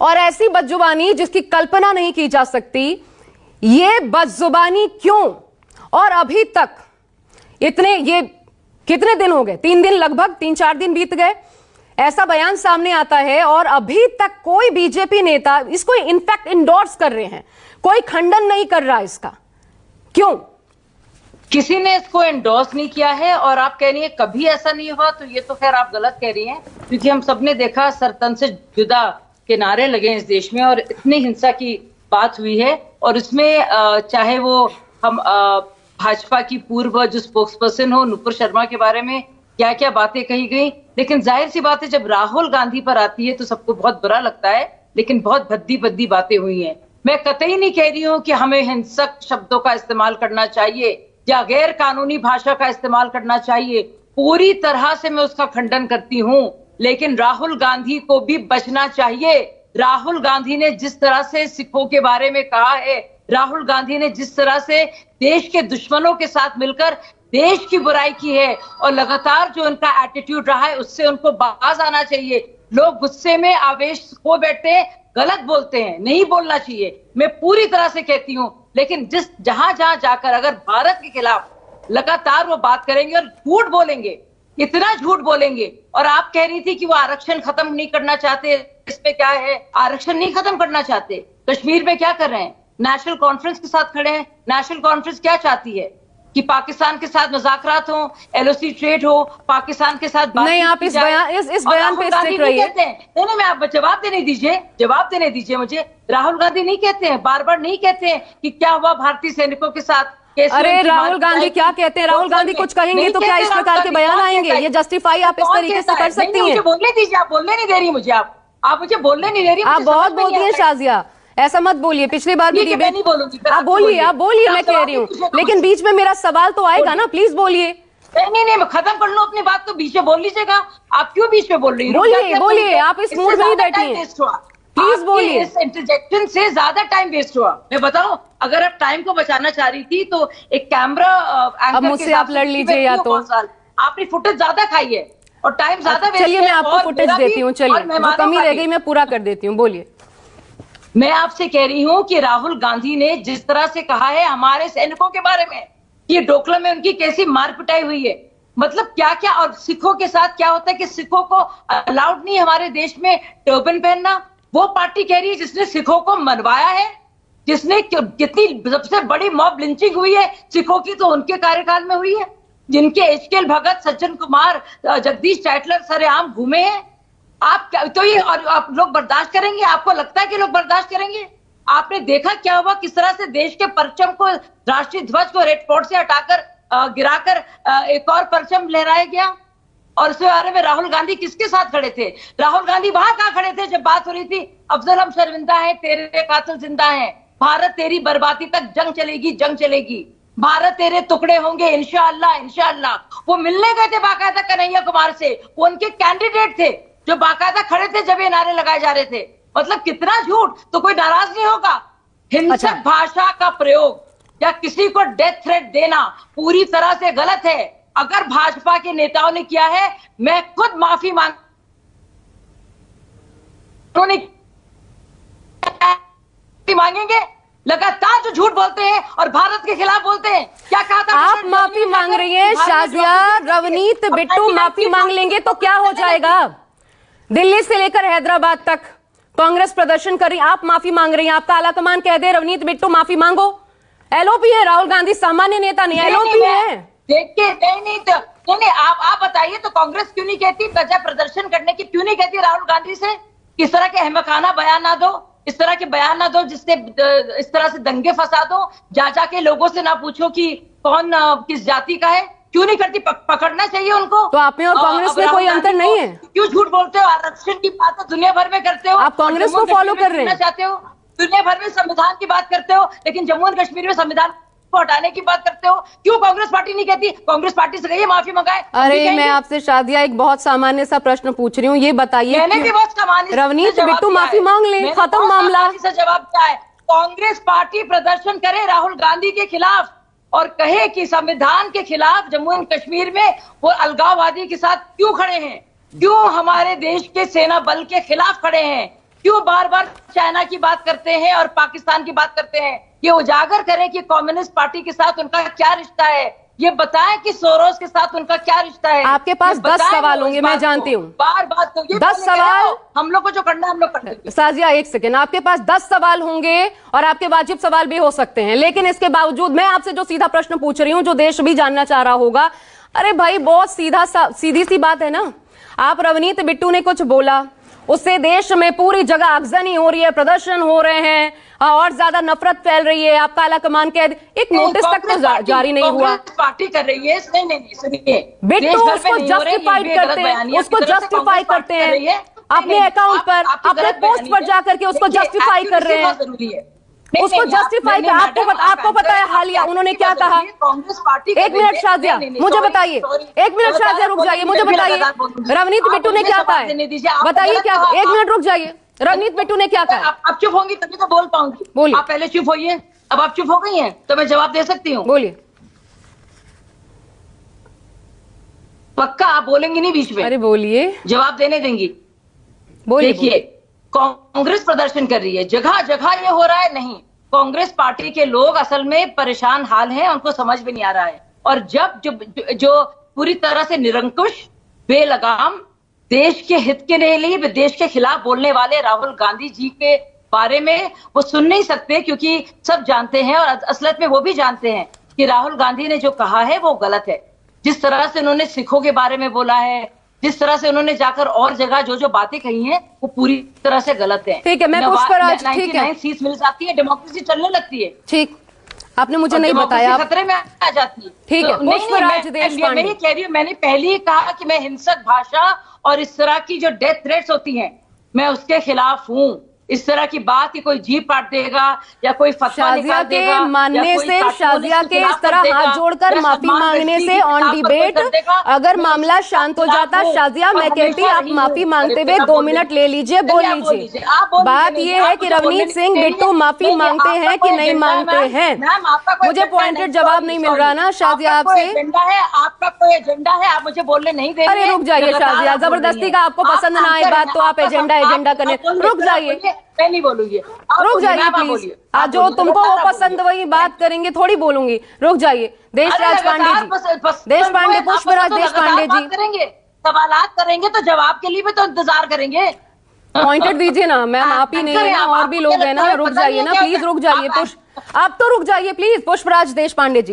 और ऐसी बदजुबानी जिसकी कल्पना नहीं की जा सकती। ये बदजुबानी क्यों? और अभी तक ये कितने दिन हो गए? 3 दिन, लगभग 3-4 दिन बीत गए, ऐसा बयान सामने आता है और अभी तक कोई बीजेपी नेता इसको इनफैक्ट इंडोर्स कर रहे हैं, कोई खंडन नहीं कर रहा इसका। क्यों? किसी ने इसको एंडोर्स नहीं किया है। और आप कह रही हैं कभी ऐसा नहीं हुआ, तो ये तो खैर आप गलत कह रही हैं, क्योंकि हम सबने देखा सरतन से जुदा के नारे लगे इस देश में और इतनी हिंसा की बात हुई है। और इसमें चाहे वो हम भाजपा की पूर्व जो स्पोक्स पर्सन हो नुपुर शर्मा के बारे में क्या क्या बातें कही गई, लेकिन जाहिर सी बात है जब राहुल गांधी पर आती है तो सबको बहुत बुरा लगता है, लेकिन बहुत भद्दी भद्दी बातें हुई हैं। मैं कतई नहीं कह रही हूं कि हमें हिंसक शब्दों का इस्तेमाल करना चाहिए या गैर कानूनी भाषा का इस्तेमाल करना चाहिए, पूरी तरह से मैं उसका खंडन करती हूं, लेकिन राहुल गांधी को भी बचना चाहिए। राहुल गांधी ने जिस तरह से सिखों के बारे में कहा है, राहुल गांधी ने जिस तरह से देश के दुश्मनों के साथ मिलकर देश की बुराई की है और लगातार जो उनका एटीट्यूड रहा है उससे उनको बाज आना चाहिए। लोग गुस्से में आवेश खो बैठते हैं, गलत बोलते हैं, नहीं बोलना चाहिए, मैं पूरी तरह से कहती हूँ। लेकिन जहां जाकर अगर भारत के खिलाफ लगातार वो बात करेंगे और झूठ बोलेंगे, इतना झूठ बोलेंगे, और आप कह रही थी कि वो आरक्षण खत्म नहीं करना चाहते, इसमें क्या है, आरक्षण नहीं खत्म करना चाहते। कश्मीर में क्या कर रहे हैं? नेशनल कॉन्फ्रेंस के साथ खड़े हैं। नेशनल कॉन्फ्रेंस क्या चाहती है कि पाकिस्तान के साथ मुज़ाकरात हो, एलओसी ट्रेड हो, पाकिस्तान के साथ बात नहीं। आप इस बयान पे स्टिक रहिए। नहीं, मैं आप जवाब देने दीजिए मुझे। राहुल गांधी नहीं कहते हैं, बार बार नहीं कहते हैं कि क्या हुआ भारतीय सैनिकों के साथ। अरे राहुल गांधी क्या कहते हैं? राहुल गांधी कुछ कहेंगे तो क्या इस प्रकार के बयान आएंगे? ये जस्टिफाई आप इस तरीके से कर सकती हैं? मुझे बोलने दीजिए, आप बोलने नहीं दे रही मुझे, आप मुझे बोलने नहीं दे रही। आप बहुत बोलती हैं शाजिया, ऐसा मत बोलिए। पिछली बार भी नहीं बोलूंगी। आप बोलिए, मैं कह रही हूँ, लेकिन बीच में मेरा सवाल तो आएगा ना, प्लीज बोलिए। नहीं, मैं खत्म कर लूं अपनी बात, तो बीच में बोल लीजिएगा। आप क्यों बीच में बोल रही हैं? बोलिए, आप इस मूड में ही बैठी हैं, प्लीज बोलिए। इस इंटरजेक्शन से ज्यादा टाइम वेस्ट हुआ। मैं बताऊं, अगर आप टाइम को बचाना चाह रही थी तो एक कैमरा अब मुझसे आप लड़ लीजिए, या तो आपने फुटेज ज्यादा खाई है और टाइम ज्यादा वेस्ट। चलिए मैं आपको फुटेज देती हूँ, चलिए जो कमी रह गई मैं पूरा कर देती हूँ, बोलिए। मैं आपसे कह रही हूं कि राहुल गांधी ने जिस तरह से कहा है हमारे सैनिकों के बारे में, ये डोकलाम में उनकी कैसी मार पिटाई हुई है, मतलब क्या क्या। और सिखों के साथ क्या होता है कि सिखों को अलाउड नहीं हमारे देश में टर्बन पहनना। वो पार्टी कह रही है जिसने सिखों को मनवाया है, जिसने कितनी सबसे बड़ी मॉब लिंचिंग हुई है सिखों की, तो उनके कार्यकाल में हुई है। जिनके एचकेएल भगत, सज्जन कुमार, जगदीश टाइटलर सरेआम घूमे हैं। आप तो ये और आप लोग बर्दाश्त करेंगे? आपको लगता है कि लोग बर्दाश्त करेंगे? आपने देखा क्या हुआ, किस तरह से देश के परचम को, राष्ट्रीय ध्वज को रेड फोर्ट से हटाकर गिराकर एक और परचम लहराया गया। और इसके बारे में राहुल गांधी किसके साथ खड़े थे? राहुल गांधी वहां कहां खड़े थे जब बात हो रही थी अफजल हम शर्मिंदा है, तेरे कातिल जिंदा है, भारत तेरी बर्बादी तक जंग चलेगी, भारत तेरे टुकड़े होंगे इंशाअल्लाह इंशाअल्लाह। वो मिलने गए थे बाकायदा कन्हैया कुमार से, वो उनके कैंडिडेट थे जो बाकायदा खड़े थे जब ये नारे लगाए जा रहे थे। मतलब कितना झूठ, तो कोई नाराज नहीं होगा। हिंसक भाषा का प्रयोग या किसी को डेथ थ्रेट देना पूरी तरह से गलत है। अगर भाजपा के नेताओं ने किया है, मैं खुद माफी मांगेंगे। लगातार जो झूठ बोलते हैं और भारत के खिलाफ बोलते हैं, क्या कहा था? आप माफी मांग रही हैं शाजिया, रवनीत बिट्टू माफी मांग लेंगे तो क्या हो जाएगा? दिल्ली से लेकर हैदराबाद तक कांग्रेस प्रदर्शन कर रही, आप माफी मांग रही हैं। आपका आला कमान कह दे रवनीत बिट्टू माफी मांगो। एलओपी है राहुल गांधी, सामान्य नेता नहीं, एलओपी है। देखिए नहीं, आप बताइए तो कांग्रेस क्यों नहीं कहती, वजह प्रदर्शन करने की क्यों नहीं कहती राहुल गांधी से? इस तरह के अहमकाना बयान ना दो, इस तरह के बयान ना दो जिससे इस तरह से दंगे फसादो, जाके लोगों से ना पूछो कि कौन किस जाति का है। क्यों नहीं करती? पकड़ना चाहिए उनको। तो आप में और कांग्रेस में कोई अंतर नहीं है? क्यों झूठ बोलते हो? आरक्षण की बात तो दुनिया भर में करते हो, आप कांग्रेस को फॉलो कर रहे हैं, चाहते हो दुनिया भर में संविधान की बात करते हो, लेकिन जम्मू एंड कश्मीर में संविधान को हटाने की बात करते हो। क्यों कांग्रेस पार्टी नहीं कहती? कांग्रेस पार्टी से कहिए माफी मंगाए। अरे मैं आपसे शादिया एक बहुत सामान्य सा प्रश्न पूछ रही हूँ, ये बताइए। मैंने भी बहुत सामान्य रवनीत बिट्टू माफी मांग ले, खत्म मामला। जवाब क्या है? कांग्रेस पार्टी प्रदर्शन करे राहुल गांधी के खिलाफ और कहे कि संविधान के खिलाफ जम्मू एंड कश्मीर में वो अलगाववादी के साथ क्यों खड़े हैं, क्यों हमारे देश के सेना बल के खिलाफ खड़े हैं, क्यों बार बार चाइना की बात करते हैं और पाकिस्तान की बात करते हैं? ये उजागर करें कि कम्युनिस्ट पार्टी के साथ उनका क्या रिश्ता है, ये बताएं कि सोरोस के साथ उनका क्या रिश्ता है। आपके पास ये 10 बताएं सवाल वो इस होंगे, बात मैं को। जानती हूँ। बार बात तो ये 10 बोले कह रहे सवाल। हो, हम लोग को जो करना है हम लोग कर देंगे। साजिया एक सेकेंड, आपके पास 10 सवाल होंगे और आपके वाजिब सवाल भी हो सकते हैं, लेकिन इसके बावजूद मैं आपसे जो सीधा प्रश्न पूछ रही हूं, जो देश भी जानना चाह रहा होगा, अरे भाई बहुत सीधी सी बात है ना। आप रवनीत बिट्टू ने कुछ बोला, उससे देश में पूरी जगह आगजनी हो रही है, प्रदर्शन हो रहे हैं और ज्यादा नफरत फैल रही है। आपका आला कमान कह एक नोटिस तक तो जारी नहीं हुआ। पार्टी कर रही है, नहीं सुनिए, बिट्टू उसको जस्टिफाइड करते हैं, उसको जस्टिफाई करते हैं अपने अकाउंट पर, अपने पोस्ट पर जाकर के उसको जस्टिफाई कर रहे हैं, उसको जस्टिफाई कर। आपको पता है हालिया उन्होंने क्या कहा? कांग्रेस पार्टी। एक मिनट शाजिया, मुझे बताइए, एक मिनट शाजिया रुक जाइए, मुझे बताइए रवनीत बिट्टू ने क्या कहा है, बताइए क्या? एक मिनट रुक जाइए, रवनीत बिट्टू ने क्या कहा? आप चुप होंगी तभी तो बोल पाऊंगी। बोलिए। आप पहले चुप होइए, अब आप चुप हो गई हैं तो मैं जवाब दे सकती हूँ। बोलिए। पक्का आप बोलेंगी नहीं बीच में? अरे बोलिए, जवाब देने देंगी? बोलिए। देखिए, कांग्रेस प्रदर्शन कर रही है, जगह जगह ये हो रहा है। नहीं, कांग्रेस पार्टी के लोग असल में परेशान हाल हैं, उनको समझ में नहीं आ रहा है। और जब जो पूरी तरह से निरंकुश, बेलगाम, देश के हित के लिए देश के खिलाफ बोलने वाले राहुल गांधी जी के बारे में वो सुन नहीं सकते, क्योंकि सब जानते हैं और असलियत में वो भी जानते हैं कि राहुल गांधी ने जो कहा है वो गलत है। जिस तरह से उन्होंने सिखों के बारे में बोला है, जिस तरह से उन्होंने जाकर और जगह जो बातें कही हैं, वो पूरी तरह से गलत है। ठीक है, मैं पुष्पराज, ठीक है, 99 सीट मिल जाती है, डेमोक्रेसी चलने लगती है। ठीक, आपने मुझे नहीं बताया, खतरे में आ जाती है। ठीक है। पुष्पराज देशपांडे, मैं कह रही हूँ, मैंने पहले ही कहा कि मैं हिंसक भाषा और इस तरह की जो डेथ थ्रेट्स होती हैं, मैं उसके खिलाफ हूँ। इस तरह की बात कि कोई जीप काट देगा या कोई फतवा निकाल देगा, शाजिया के मानने से, शाजिया के इस तरह हाथ जोड़कर माफी मांगने से ऑन डिबेट अगर मामला शांत हो जाता, शाजिया मैं कहती आप माफी मांगते हुए 2 मिनट ले लीजिए, बोल लीजिए। बात यह है कि रवनीत सिंह बिट्टू माफी मांगते हैं कि नहीं मांगते हैं? मुझे पॉइंटेड जवाब नहीं मिल रहा ना शाजिया आपसे। एजेंडा है आपका, कोई एजेंडा है, आप मुझे बोलने नहीं दे रहे। अरे रुक जाइए शाजिया, जबरदस्ती का आपको पसंद ना आए बात तो आप एजेंडा करने, रुक जाइए, मैं नहीं बोलूंगी, रुक जाइए प्लीज। जो तुमको वो पसंद वही बात करेंगे, थोड़ी बोलूंगी, रुक जाइए। देशराज पांडे जी, देश पांडे, पुष्पराज देश पांडे जी, सवालात करेंगे तो जवाब के लिए भी तो इंतजार करेंगे। पॉइंटेड दीजिए ना मैम, आप ही नहीं है ना, और भी लोग हैं ना, रुक जाइए ना प्लीज, रुक जाइए। आप तो रुक जाइए प्लीज, पुष्पराज देश पांडे जी।